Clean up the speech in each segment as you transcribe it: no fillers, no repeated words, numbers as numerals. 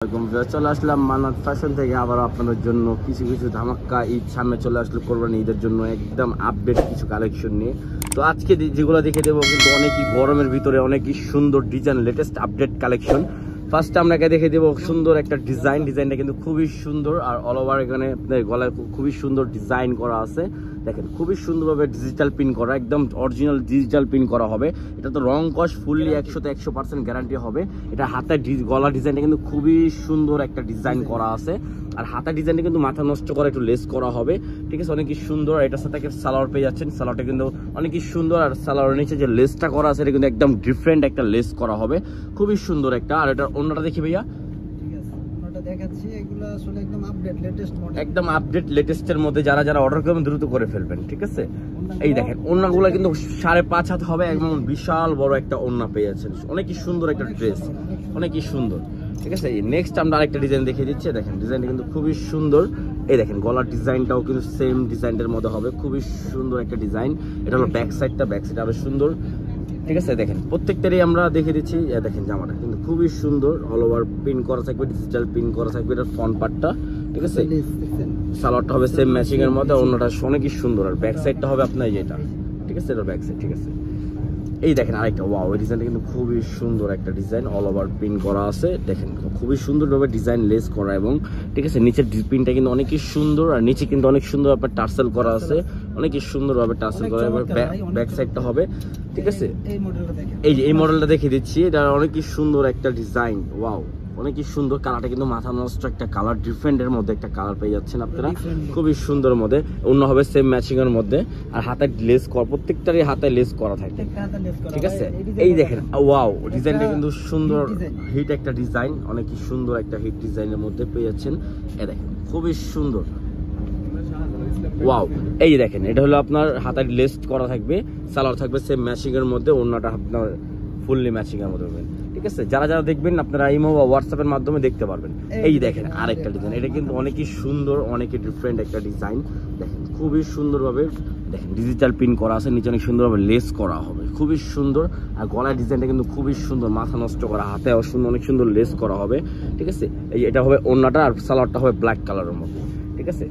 চলে আসলাম মান্নাত ফ্যাশন থেকে আবার আপনাদের জন্য কিছু কিছু ধামাক্কা ঈদ সামনে চলে আসলো, কোরবানি ঈদের জন্য একদম আপডেট কিছু কালেকশন নিয়ে। তো আজকে যেগুলো দেখে দেবো কিন্তু অনেকই গরমের ভিতরে অনেকই সুন্দর design, latest update collection. First আপনাকে দেখে দেবো সুন্দর একটা ডিজাইনটা কিন্তু খুবই সুন্দর, আর অল ওভার এখানে গলায় খুবই সুন্দর ডিজাইন করা আছে। দেখেন খুবই সুন্দরভাবে ডিজিটাল পিন করা, একদম অরিজিনাল ডিজিটাল পিন করা হবে। এটা তো রং কস ফুললি 100% গ্যারান্টি হবে। এটা হাতের গলা ডিজাইনটা কিন্তু খুবই সুন্দর একটা ডিজাইন করা আছে, আর হাতের ডিজাইনটা কিন্তু মাথা নষ্ট করা একটু লেস করা হবে, ঠিক আছে, অনেকই সুন্দর। আর এটার সাথে সালোয়ার পেয়ে যাচ্ছেন, সালোয়ারটা কিন্তু অনেকই সুন্দর, আর সালোয়ারের নিচে যে লেসটা করা আছে এটা কিন্তু একদম ডিফারেন্ট একটা লেস করা হবে, খুবই সুন্দর একটা। আর এটা অন্যটা দেখি ভাইয়া, একদম আপডেট লেটেস্টের মধ্যে যারা যারা অর্ডার করবেন দ্রুত করে ফেলবেন, ঠিক আছে। এই দেখেন ওড়নাগুলো কিন্তু 5.5 হাত হবে, একদম বিশাল বড় একটা ওড়না পেয়ে যাচ্ছেন, অনেকই সুন্দর একটা ড্রেস, অনেকই সুন্দর, ঠিক আছে। নেক্সট আমরা আরেকটা ডিজাইন দেখিয়ে দিচ্ছি। দেখেন ডিজাইনটা কিন্তু খুবই সুন্দর। এই দেখেন গলার ডিজাইনটাও কিন্তু সেম ডিজাইনের মধ্যে হবে, খুবই সুন্দর একটা ডিজাইন। এটা হলো ব্যাক সাইডটা আরো সুন্দর, ঠিক আছে। দেখেন প্রত্যেকটারই আমরা দেখে দিচ্ছি। দেখেন জামাটা কিন্তু খুবই সুন্দর, অল ওভার পিন করা থাকবে, ডিজিটাল পিন করা থাকবে এটার ফ্রন্ট পার্টটা, ঠিক আছে। সালোয়ারটা হবে সেম ম্যাচিং এর মধ্যে, অন্যটা অনেকই সুন্দর, আর ব্যাক সাইডটা হবে আপনার যেটা, ঠিক আছে, এটা ব্যাক সাইড, ঠিক আছে। এই দেখেন আরেকটা ওয়াও, এই ডিজাইনটা কিন্তু খুবই সুন্দর একটা ডিজাইন, অল ওভার পিন করা আছে। দেখেন খুবই সুন্দরভাবে ডিজাইন লেস করা, এবং ঠিক আছে নিচের পিনটা কিন্তু অনেকই সুন্দর, আর নিচে কিন্তু অনেক সুন্দর ভাবে টার্সেল করা আছে, অনেকই সুন্দরভাবে টার্সেল করা, এবং ব্যাক সাইডটা হবে, ঠিক আছে। এই মডেলটা দেখিয়ে দিচ্ছি, এটা অনেকই সুন্দর একটা ডিজাইন, ওয়াও অনেকই সুন্দর। কালারটা কিন্তু মাথা নষ্ট একটা কালার, ডিফারেন্টের মধ্যে একটা কালার পেয়ে যাচ্ছেন আপনারা, খুবই সুন্দর মধ্যে। অন্য হবে সেম ম্যাচিং এর মধ্যে, আর হাতের লেস করা, প্রত্যেকটারই হাতে লেস করা থাকে, ঠিক আছে। এই দেখেন ওয়াও, ডিজাইনটা কিন্তু সুন্দর, হিট একটা ডিজাইন, অনেকই সুন্দর একটা হিট ডিজাইনের মধ্যে পেয়ে যাচ্ছেন। এ দেখেন খুবই সুন্দর, ওয়াও। এই দেখেন এটা হলো আপনার হাতের লেস করা থাকবে, সালোয়ার থাকবে সেম ম্যাচিং এর মধ্যে, অন্যটা আপনার ফুললি ম্যাচিং এর মধ্যে হবে, ঠিক আছে। যারা যারা দেখবেন আপনারা ইমো বা হোয়াটসঅ্যাপের মাধ্যমে দেখতে পারবেন। এই দেখেন আরেকটা ডিজাইন, এটা কিন্তু অনেকই সুন্দর, অনেকই ডিফারেন্ট একটা ডিজাইন। দেখেন খুবই সুন্দরভাবে দেখেন ডিজিটাল পিন করা আছে, নিচে অনেক সুন্দরভাবে লেস করা হবে, খুবই সুন্দর। আর গলার ডিজাইনটা কিন্তু খুবই সুন্দর, মাথা নষ্ট করা, হাতে অনেক সুন্দর লেস করা হবে, ঠিক আছে। এই এটা হবে ওড়নাটা, আর সালোয়ারটা হবে ব্ল্যাক কালারের মধ্যে, ঠিক আছে।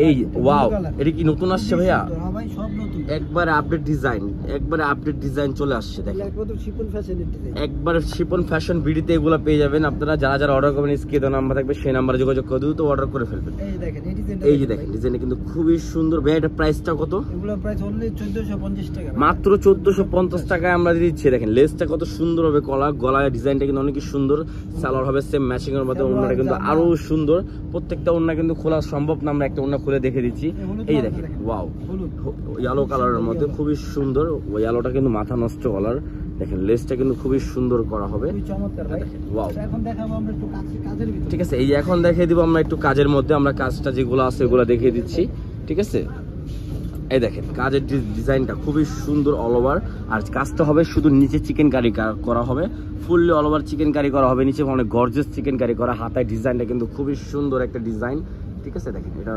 এই ওয়াও, এটা কি নতুন আসছে ভাইয়া? একবার আপডেট ডিজাইন চলে আসছে, দেখেন একবার শিপন ফ্যাশন বিডিতে এগুলো পেয়ে যাবেন আপনারা। যারা যারা অর্ডার করবেন স্ক্রিনে নাম্বার থাকবে, সেই নাম্বারে যোগাযোগ করে দ্রুত অর্ডার করে ফেলবেন। এই যে দেখেন ডিজাইনটা কিন্তু খুবই সুন্দর। ভাইয়া এটা প্রাইসটা কত? মাত্র 1450 টাকায় আমরা দিচ্ছি। দেখেন লেসটা কত সুন্দর হবে, গলায় ডিজাইনটা কিন্তু অনেক সুন্দর, সালোয়ার হবে সেম ম্যাচিং এর মধ্যে, ওড়নাটা কিন্তু আরো সুন্দর। প্রত্যেকটা ওড়না কিন্তু খোলা সম্ভব না, আমরা একটা ওড়না খুলে দেখে দিচ্ছি। এই দেখেন ওয়াও, ইয়েলো কালারের মধ্যে খুবই সুন্দর, ইয়েলোটা কিন্তু মাথা নষ্ট কালার। দেখেন লেসটা কিন্তু খুবই সুন্দর করা হবে, ওয়াও, ঠিক আছে। এই এখন দেখিয়ে দিব আমরা একটু কাজের মধ্যে, আমরা কাজটা যেগুলো আছে ওগুলো দেখিয়ে দিচ্ছি, ঠিক আছে। এই দেখেন কাজের ডিজাইনটা খুবই সুন্দর অল ওভার, আর কাজটা হবে শুধু নিচে চিকেন কারি করা হবে, fully all over chicken curry করা হবে, নিচে অনেক গর্জিয়াস চিকেন কারি করা। হাতায় ডিজাইনটা কিন্তু খুবই সুন্দর একটা ডিজাইন, ঠিক আছে। দেখেন এটা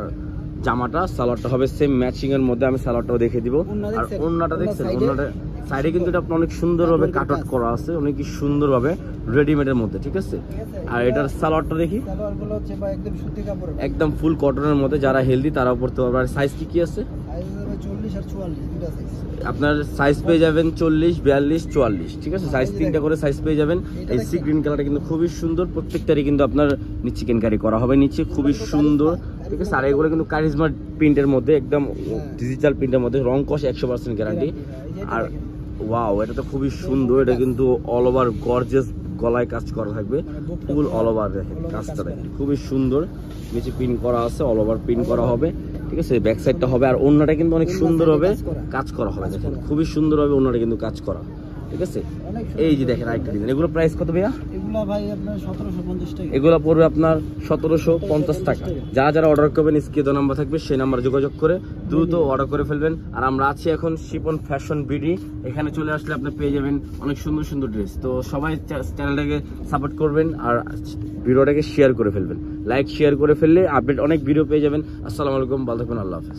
জামাটা, সালোয়ারটা হবে সেম ম্যাচিং এর মধ্যে, আমি সালোয়ারটাও দেখে দিব। আর ওড়নাটা দেখছেন, ওড়নাটা সাইডে কিন্তু এটা অনেক সুন্দরভাবে কাট আউট করা আছে, অনেকই সুন্দরভাবে রেডিমেডের মধ্যে, ঠিক আছে। আর এটার সালোয়ারটা দেখি, একদম ফুল কটনের মধ্যে, যারা হেলদি তারাও পড়তে পারবে। আর সাইজ কি আছে আপনার? সাইজ পেয়ে যাবেন 40, 42, 44, ঠিক আছে। সাইজ 3টা করে সাইজ পেয়ে যাবেন। এই সি গ্রিন কালারটা কিন্তু খুবই সুন্দর, প্রত্যেকটারই কিন্তু আপনার চিকেন কারি করা হবে নিচে, খুবই সুন্দর, ঠিক আছে। আর এগুলো কিন্তু কারিজমা প্রিন্টের মধ্যে, একদম ডিজিটাল প্রিন্টের মধ্যে, রং কস 100% গ্যারান্টি। আর ওয়াও, এটা তো খুবই সুন্দর, এটা কিন্তু অল ওভার গর্জিয়াস গলায় কাজ করা থাকবে, ফুল অল ওভার। দেখেন কাজটা দেখেন খুবই সুন্দর, নিচে পিন করা আছে, অল ওভার পিন করা হবে, ঠিক আছে। ব্যাক সাইডটা হবে, আর ওড়নাটা কিন্তু অনেক সুন্দর হবে কাজ করা হবে, দেখেন খুবই সুন্দর হবে ওড়নাটা কিন্তু কাজ করা, ঠিক আছে। এই যে দেখেন আরেকটা ডিজাইন, এগুলো প্রাইস কত ভাইয়া? এগুলো পড়বে আপনার 1750 টাকা। যারা যারা অর্ডার করবেন স্ক্রিনে নাম্বার থাকবে, সেই নাম্বার যোগাযোগ করে দ্রুত অর্ডার করে ফেলবেন। আর আমরা আছি এখন শিপন ফ্যাশন বিডি, এখানে চলে আসলে আপনি পেয়ে যাবেন অনেক সুন্দর সুন্দর ড্রেস। তো সবাই চ্যানেলটাকে সাপোর্ট করবেন, আর ভিডিওটাকে শেয়ার করে ফেলবেন, লাইক শেয়ার করে ফেললে আপডেট অনেক ভিডিও পেয়ে যাবেন। আসসালামু আলাইকুম, ভালো থাকবেন, আল্লাহ হাফেজ।